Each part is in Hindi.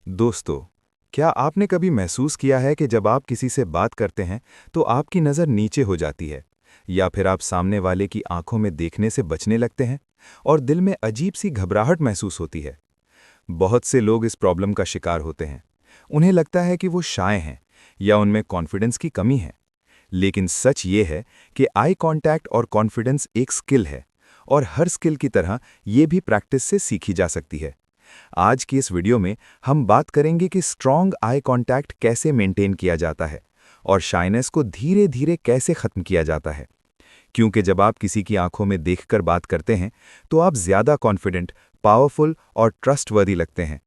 दोस्तों, क्या आपने कभी महसूस किया है कि जब आप किसी से बात करते हैं तो आपकी नज़र नीचे हो जाती है या फिर आप सामने वाले की आंखों में देखने से बचने लगते हैं और दिल में अजीब सी घबराहट महसूस होती है। बहुत से लोग इस प्रॉब्लम का शिकार होते हैं। उन्हें लगता है कि वो शाय हैं या उनमें कॉन्फिडेंस की कमी है। लेकिन सच ये है कि आई कांटेक्ट और कॉन्फिडेंस एक स्किल है और हर स्किल की तरह ये भी प्रैक्टिस से सीखी जा सकती है। आज की इस वीडियो में हम बात करेंगे कि स्ट्रॉन्ग आई कांटेक्ट कैसे मेंटेन किया जाता है और शाइनेस को धीरे धीरे कैसे खत्म किया जाता है। क्योंकि जब आप किसी की आंखों में देखकर बात करते हैं तो आप ज्यादा कॉन्फिडेंट, पावरफुल और ट्रस्टवर्दी लगते हैं।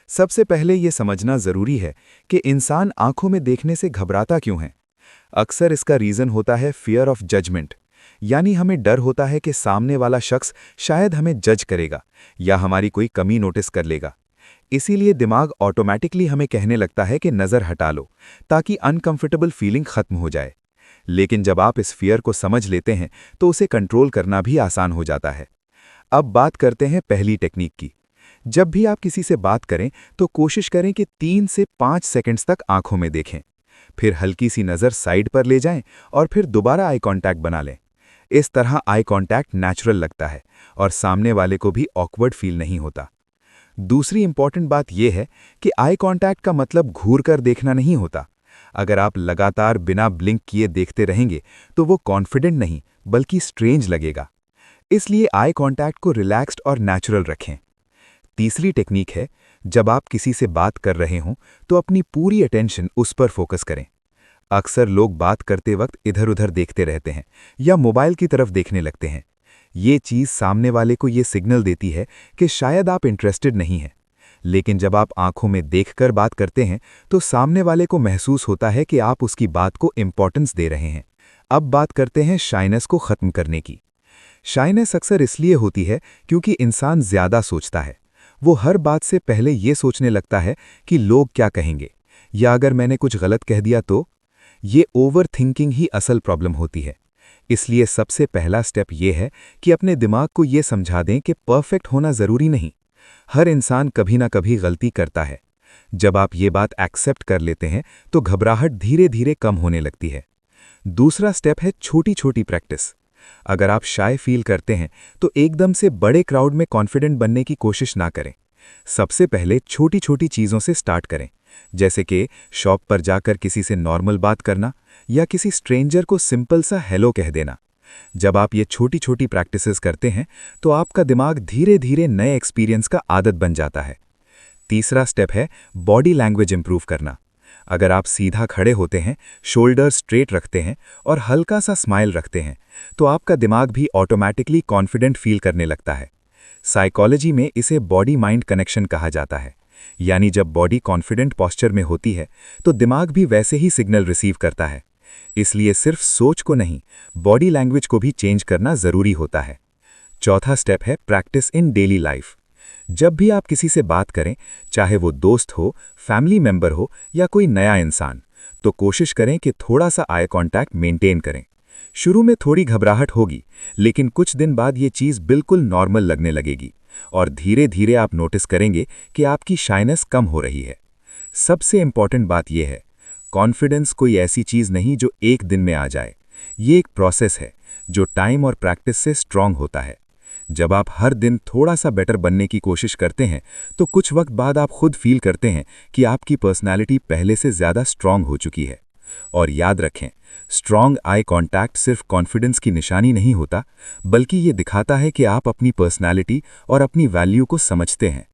सबसे पहले ये समझना जरूरी है कि इंसान आंखों में देखने से घबराता क्यों है। अक्सर इसका रीजन होता है फियर ऑफ जजमेंट, यानी हमें डर होता है कि सामने वाला शख्स शायद हमें जज करेगा या हमारी कोई कमी नोटिस कर लेगा। इसीलिए दिमाग ऑटोमैटिकली हमें कहने लगता है कि नज़र हटा लो ताकि अनकंफर्टेबल फीलिंग खत्म हो जाए। लेकिन जब आप इस फियर को समझ लेते हैं तो उसे कंट्रोल करना भी आसान हो जाता है। अब बात करते हैं पहली टेक्निक की। जब भी आप किसी से बात करें तो कोशिश करें कि 3 से 5 सेकंड्स तक आंखों में देखें। फिर हल्की सी नज़र साइड पर ले जाएं और फिर दोबारा आई कांटेक्ट बना लें। इस तरह आई कांटेक्ट नेचुरल लगता है और सामने वाले को भी ऑकवर्ड फील नहीं होता। दूसरी इंपॉर्टेंट बात यह है कि आई कांटेक्ट का मतलब घूर कर देखना नहीं होता। अगर आप लगातार बिना ब्लिंक किए देखते रहेंगे तो वो कॉन्फिडेंट नहीं बल्कि स्ट्रेंज लगेगा। इसलिए आई कांटेक्ट को रिलैक्स्ड और नेचुरल रखें। तीसरी टेक्निक है, जब आप किसी से बात कर रहे हों तो अपनी पूरी अटेंशन उस पर फोकस करें। अक्सर लोग बात करते वक्त इधर उधर देखते रहते हैं या मोबाइल की तरफ देखने लगते हैं। ये चीज़ सामने वाले को ये सिग्नल देती है कि शायद आप इंटरेस्टेड नहीं हैं। लेकिन जब आप आंखों में देखकर बात करते हैं तो सामने वाले को महसूस होता है कि आप उसकी बात को इंपॉर्टेंस दे रहे हैं। अब बात करते हैं शाइनेस को खत्म करने की। शाइनेस अक्सर इसलिए होती है क्योंकि इंसान ज्यादा सोचता है। वो हर बात से पहले ये सोचने लगता है कि लोग क्या कहेंगे या अगर मैंने कुछ गलत कह दिया तो। ये ओवर थिंकिंग ही असल प्रॉब्लम होती है। इसलिए सबसे पहला स्टेप ये है कि अपने दिमाग को ये समझा दें कि परफेक्ट होना जरूरी नहीं। हर इंसान कभी ना कभी गलती करता है। जब आप ये बात एक्सेप्ट कर लेते हैं तो घबराहट धीरे धीरे कम होने लगती है। दूसरा स्टेप है छोटी छोटी प्रैक्टिस। अगर आप शाय फील करते हैं तो एकदम से बड़े क्राउड में कॉन्फिडेंट बनने की कोशिश ना करें। सबसे पहले छोटी छोटी चीज़ों से स्टार्ट करें, जैसे कि शॉप पर जाकर किसी से नॉर्मल बात करना या किसी स्ट्रेंजर को सिंपल सा हेलो कह देना। जब आप ये छोटी छोटी प्रैक्टिसेस करते हैं तो आपका दिमाग धीरे धीरे नए एक्सपीरियंस का आदत बन जाता है। तीसरा स्टेप है बॉडी लैंग्वेज इंप्रूव करना। अगर आप सीधा खड़े होते हैं, शोल्डर स्ट्रेट रखते हैं और हल्का सा स्माइल रखते हैं तो आपका दिमाग भी ऑटोमैटिकली कॉन्फिडेंट फील करने लगता है। साइकोलॉजी में इसे बॉडी माइंड कनेक्शन कहा जाता है, यानी जब बॉडी कॉन्फिडेंट पॉस्चर में होती है तो दिमाग भी वैसे ही सिग्नल रिसीव करता है। इसलिए सिर्फ सोच को नहीं, बॉडी लैंग्वेज को भी चेंज करना जरूरी होता है। चौथा स्टेप है प्रैक्टिस इन डेली लाइफ। जब भी आप किसी से बात करें, चाहे वो दोस्त हो, फैमिली मेंबर हो या कोई नया इंसान, तो कोशिश करें कि थोड़ा सा आई कांटेक्ट मेंटेन करें। शुरू में थोड़ी घबराहट होगी, लेकिन कुछ दिन बाद ये चीज़ बिल्कुल नॉर्मल लगने लगेगी और धीरे धीरे आप नोटिस करेंगे कि आपकी शाइनेस कम हो रही है। सबसे इंपॉर्टेंट बात यह है, कॉन्फिडेंस कोई ऐसी चीज़ नहीं जो एक दिन में आ जाए। ये एक प्रोसेस है जो टाइम और प्रैक्टिस से स्ट्रांग होता है। जब आप हर दिन थोड़ा सा बेटर बनने की कोशिश करते हैं तो कुछ वक्त बाद आप खुद फील करते हैं कि आपकी पर्सनैलिटी पहले से ज़्यादा स्ट्रांग हो चुकी है। और याद रखें, स्ट्रांग आई कांटेक्ट सिर्फ कॉन्फिडेंस की निशानी नहीं होता, बल्कि ये दिखाता है कि आप अपनी पर्सनैलिटी और अपनी वैल्यू को समझते हैं।